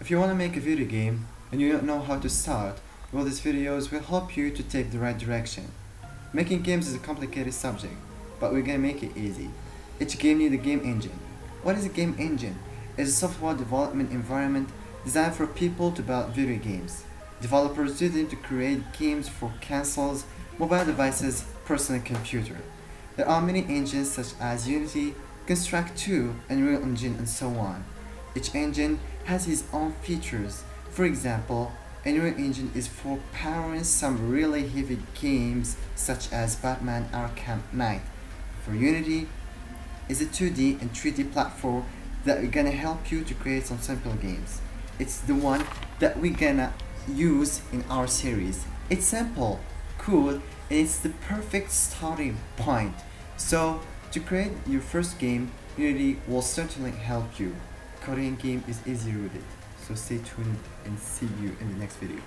If you want to make a video game and you don't know how to start, well, these videos will help you to take the right direction. Making games is a complicated subject, but we're gonna make it easy. Each game needs a game engine. What is a game engine? It's a software development environment designed for people to build video games. Developers use them to create games for consoles, mobile devices, personal computer. There are many engines such as Unity, Construct 2, Unreal Engine, and so on. Each engine has its own features. For example, Unreal Engine is for powering some really heavy games such as Batman Arkham Knight. For Unity is a 2D and 3D platform that are gonna help you to create some simple games. It's the one that we're gonna use in our series. It's simple, cool, and it's the perfect starting point. So, to create your first game, Unity will certainly help you. Coding game is easy with it. So stay tuned and see you in the next video.